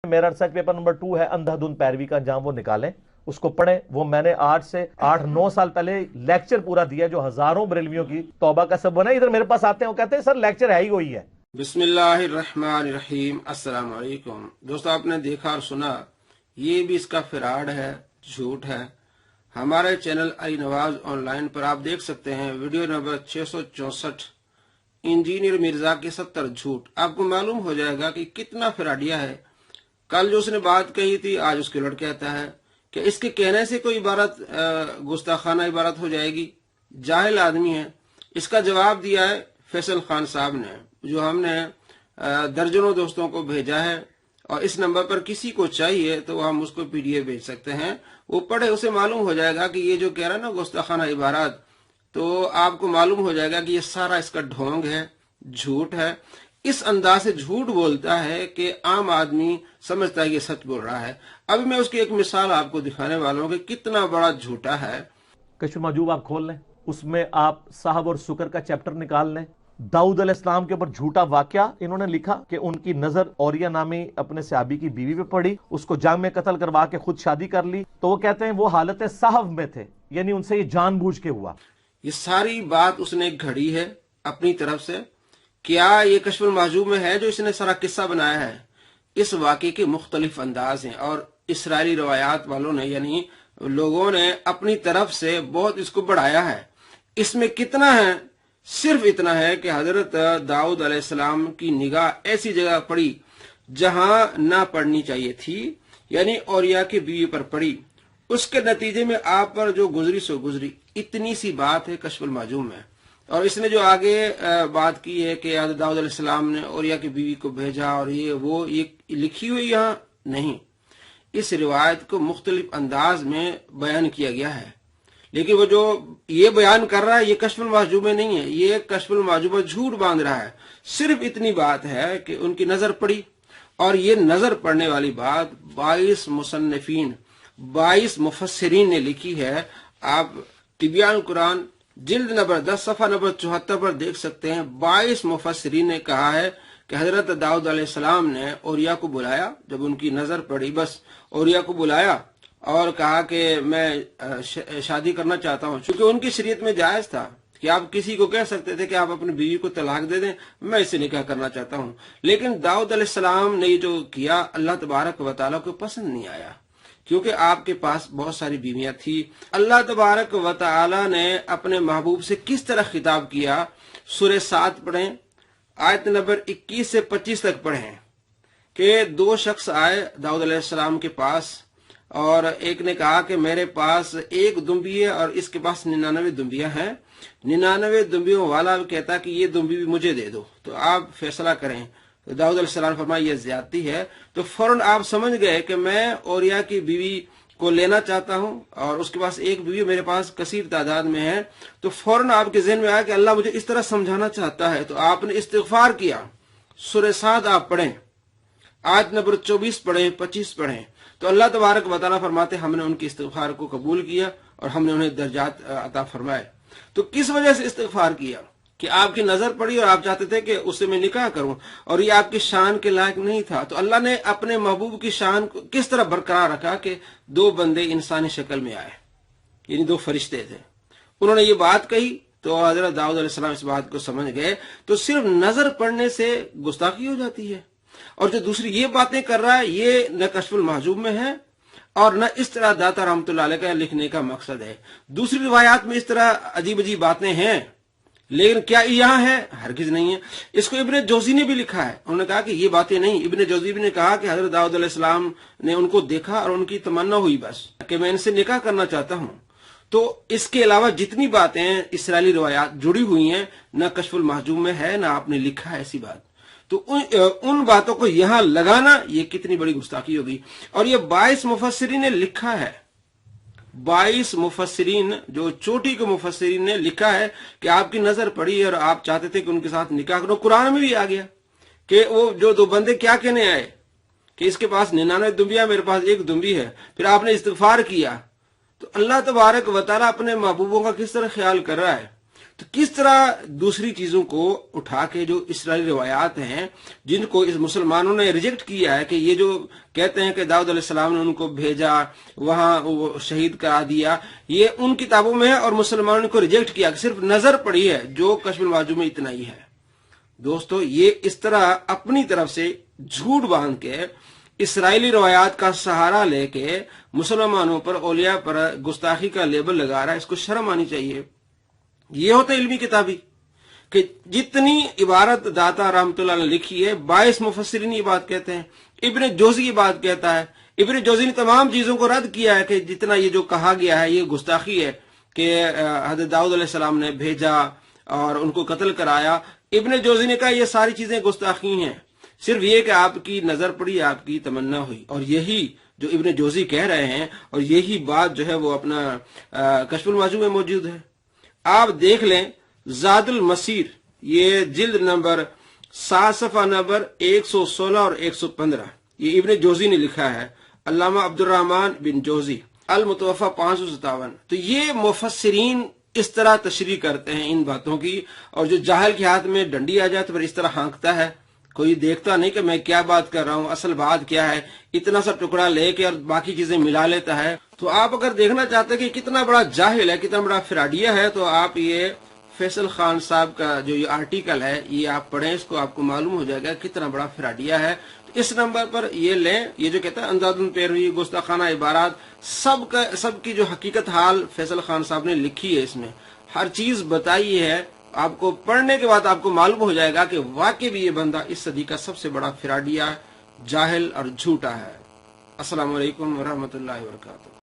मेरा research paper number 2 है अंधाधुंध पैरवी का अंजाम, वो निकालें, उसको पढ़ें। वो मैंने आज से 8-9 साल पहले लेक्चर पूरा दिया जो हजारों बरेलवियों की तौबा का सब बना। इधर मेरे पास आते हैं, वो कहते हैं सर लेक्चर है ही वही है। बिस्मिल्लाहिर्रहमानिर्रहीम, अस्सलाम वालेकुम। दोस्तों, आपने देखा और सुना, ये भी इसका फिराड है, झूठ है। हमारे चैनल अली नवाज ऑनलाइन पर आप देख सकते हैं वीडियो नंबर 664, इंजीनियर मिर्जा के 70 झूठ। आपको मालूम हो जाएगा कि कितना फिराडिया है। कल जो उसने बात कही थी, आज उसके उलट कहता है कि इसके कहने से कोई इबारत गुस्ताखाना इबारत हो जाएगी। जाहिल आदमी है। इसका जवाब दिया है फैसल खान साहब ने, जो हमने दर्जनों दोस्तों को भेजा है। और इस नंबर पर किसी को चाहिए तो हम उसको पीडीएफ भेज सकते हैं, वो पढ़े, उसे मालूम हो जाएगा कि ये जो कह रहा है ना गुस्ताखाना इबारत, तो आपको मालूम हो जाएगा कि ये सारा इसका ढोंग है, झूठ है। इस अंदाज से झूठ बोलता है कि आम आदमी समझता है कि सच बोल रहा है। अभी मैं उसकी एक मिसाल आपको दिखाने वाला हूँ कि कितना बड़ा झूठा है। कश्फ महजूब आप खोल लें, उसमें आप साहब और शुक्र का चैप्टर निकाल लें। दाऊद अलैहिस्सलाम के ऊपर झूठा वाकया इन्होंने लिखा कि उनकी नजर औरिया नामी अपने सहाबी की बीवी पे पड़ी, उसको जंग में कत्ल करवा के खुद शादी कर ली। तो वो कहते हैं वो हालत साहब में थे, यानी उनसे ये जानबूझ के हुआ। ये सारी बात उसने घड़ी है अपनी तरफ से। क्या ये कश्फुल महजूब में है जो इसने सारा किस्सा बनाया है? इस वाकये के मुख्तलिफ अंदाज हैं और इसराइली रवायात वालों ने, यानी लोगों ने अपनी तरफ से बहुत इसको बढ़ाया है। इसमें कितना है? सिर्फ इतना है कि हजरत दाऊद अलैहिस्सलाम की निगाह ऐसी जगह पड़ी जहां ना पड़नी चाहिए थी, यानी औरिया की बीवी पर पड़ी। उसके नतीजे में आप पर जो गुजरी सो गुजरी। इतनी सी बात है कश्फुल महजूब में। और इसने जो आगे बात की है कि हजरत दाऊद अलैहिस्सलाम ने औरिया की बीवी को भेजा और ये लिखी हुई यहाँ नहीं। इस रिवायत को मुख्तलिफ अंदाज में बयान किया गया है, लेकिन वो जो ये बयान कर रहा है ये कश्फुल महजूब में नहीं है। ये कश्फुल महजूब में झूठ बांध रहा है। सिर्फ इतनी बात है कि उनकी नजर पड़ी, और ये नजर पड़ने वाली बात 22 मुसन्निफीन, 22 मुफस्सिरीन ने लिखी है। आप तिबियान कुरान जिल्द नंबर 10 सफा नंबर 74 पर देख सकते हैं। 22 मुफस्सिरीन ने कहा है कि हजरत दाऊद अलैहिस्सलाम ने औरिया को बुलाया। जब उनकी नजर पड़ी, बस औरिया को बुलाया और कहा कि मैं शादी करना चाहता हूँ। क्योंकि उनकी शरीयत में जायज था कि आप किसी को कह सकते थे कि आप अपनी बीवी को तलाक दे दें, मैं इससे निकाह करना चाहता हूँ। लेकिन दाऊद अलैहिस्सलाम ने जो किया अल्लाह तबारक व तआला को पसंद नहीं आया, क्योंकि आपके पास बहुत सारी बीवियां थी। अल्लाह तबारक व तआला ने अपने महबूब से किस तरह खिताब किया? सूरह 7 पढ़ें, आयत नंबर 21 से 25 तक पढ़ें कि 2 शख्स आए दाऊद अलैहिस्सलाम के पास, और एक ने कहा कि मेरे पास 1 दुम्बी है और इसके पास 99 दुम्बियां हैं। 99 दुम्बियों वाला कहता कि ये दुम्बी भी मुझे दे दो, तो आप फैसला करें। तो दाऊद अलैहिस्सलाम फरमाया ये ज्यादती है। तो फौरन आप समझ गए कि मैं औरिया की बीवी को लेना चाहता हूं और उसके पास 1 बीवी मेरे पास कसीर तादाद में है। तो फौरन आपके ज़हन में आया कि अल्लाह मुझे इस तरह समझाना चाहता है। तो आपने इस्तिग़फ़ार किया। सूरह 7 आप पढ़ें, आयत नंबर 24 पढ़ें, 25 पढ़ें। तो अल्लाह तबारक व तआला फरमाते हमने उनकी इस्तिग़फ़ार को कबूल किया और हमने उन्हें दर्जात अता फरमाए। तो किस वजह से इस्तिग़फ़ार किया? कि आपकी नजर पड़ी और आप चाहते थे कि उससे मैं निकाह करूं, और ये आपकी शान के लायक नहीं था। तो अल्लाह ने अपने महबूब की शान को किस तरह बरकरार रखा कि 2 बंदे इंसानी शक्ल में आए, यानी 2 फरिश्ते थे। उन्होंने ये बात कही तो हजरत दाऊद अलैहिस्सलाम इस बात को समझ गए। तो सिर्फ नजर पड़ने से गुस्ताखी हो जाती है। और जो दूसरी ये बातें कर रहा है ये न कश्फुल महजूब में है और न इस तरह दाता रहमतुल्लाह अलैह का लिखने का मकसद है। दूसरी रिवायात में इस तरह अजीब अजीब बातें हैं, लेकिन क्या यहाँ है? हरगिज नहीं है। इसको इब्ने जौजी ने भी लिखा है। उन्होंने कहा कि ये बातें नहीं। इब्ने जौजी ने कहा कि हजरत दाऊद अलैहिस्सलाम ने उनको देखा और उनकी तमन्ना हुई बस कि मैं इनसे निकाह करना चाहता हूँ। तो इसके अलावा जितनी बातें इसराइली रवायात जुड़ी हुई हैं, न कश्फुल महजूब में है न आपने लिखा है ऐसी बात। तो उन बातों को यहां लगाना ये कितनी बड़ी गुस्ताखी होगी। और ये 22 मुफस्सिरीन ने लिखा है। 22 मुफस्सिरीन, जो चोटी के मुफस्सिरीन ने लिखा है कि आपकी नजर पड़ी और आप चाहते थे कि उनके साथ निकाह करो। कुरान में भी आ गया कि वो जो 2 बंदे क्या कहने आए कि इसके पास 99 दुम्बियां, मेरे पास 1 दुम्बी है। फिर आपने इस्तिग़फ़ार किया। तो अल्लाह तबारक व तआला अपने महबूबों का किस तरह ख्याल कर रहा है। تو کس طرح دوسری چیزوں کو اٹھا کے جو اسرائیلی روایات ہیں جن کو اس مسلمانوں نے ریجیکٹ کیا ہے کہ یہ جو کہتے ہیں کہ داؤد علیہ السلام نے ان کو بھیجا وہاں وہ شہید کرا دیا، یہ ان کتابوں میں ہے اور مسلمانوں نے کو ریجیکٹ کیا، صرف نظر پڑی ہے جو کشف المعجوب میں اتنا ہی ہے۔ دوستو یہ اس طرح اپنی طرف سے جھوٹ باندھ کے اسرائیلی روایات کا سہارا لے کے مسلمانوں پر اولیاء پر گستاخی کا لیبل لگا رہا ہے، اس کو شرم آنی چاہیے۔ یہ ہوتا ہے علمی کتابی کہ جتنی عبارت داتا رحمۃ اللہ نے لکھی ہے 22 مفسرین یہ بات کہتے ہیں، ابن جوزی یہ بات کہتا ہے، ابن جوزی نے تمام چیزوں کو رد کیا ہے کہ جتنا یہ جو کہا گیا ہے یہ گستاخی ہے کہ حضرت داؤد علیہ السلام نے بھیجا اور ان کو قتل کرایا۔ ابن جوزی نے کہا یہ ساری چیزیں گستاخی ہیں، صرف یہ کہ آپ کی نظر پڑی، آپ کی تمنا ہوئی، اور یہی جو ابن جوزی کہہ رہے ہیں اور یہی بات جو ہے وہ اپنا کشف المعجوب میں موجود ہے۔ آپ دیکھ لیں زاد المسیر، یہ جلد نمبر 7 صفحہ نمبر 116 اور 115، یہ ابن جوزی نے لکھا ہے، علامہ عبد الرحمن بن جوزی، المتوفى 557۔ تو یہ مفسرین اس طرح تشریح کرتے ہیں ان باتوں کی، اور جو جاہل کے ہاتھ میں ڈنڈی آ جائے تو پھر اس طرح ہانکتا ہے، کوئی دیکھتا نہیں کہ میں کیا بات کر رہا ہوں، اصل بات کیا ہے، اتنا سا ٹکڑا لے کے اور باقی چیزیں ملا لیتا ہے۔ تو آپ اگر دیکھنا چاہتے ہیں کہ کتنا بڑا جاہل ہے، کتنا بڑا فراڈیا ہے، تو آپ یہ فیصل خان صاحب کا جو یہ آرٹیکل ہے یہ آپ پڑھیں، اس کو آپ کو معلوم ہو جائے گا کتنا بڑا فراڈیا ہے۔ اس نمبر پر یہ لیں، یہ جو کہتا ہے اندادن پیروی گستاخانہ عبارات، سب کی جو حقیقت حال فیصل خان صاحب نے لکھی ہے، اس میں ہر چیز بتائی ہے۔ آپ کو پڑھنے کے بعد آپ کو معلوم ہو جائے گا کہ واقعی بھی یہ بندہ اس صدی کا سب سے بڑا فراڈیا، جاہل اور جھوٹا ہے۔ السلام علیکم ورحمۃ اللہ وبرکاتہ۔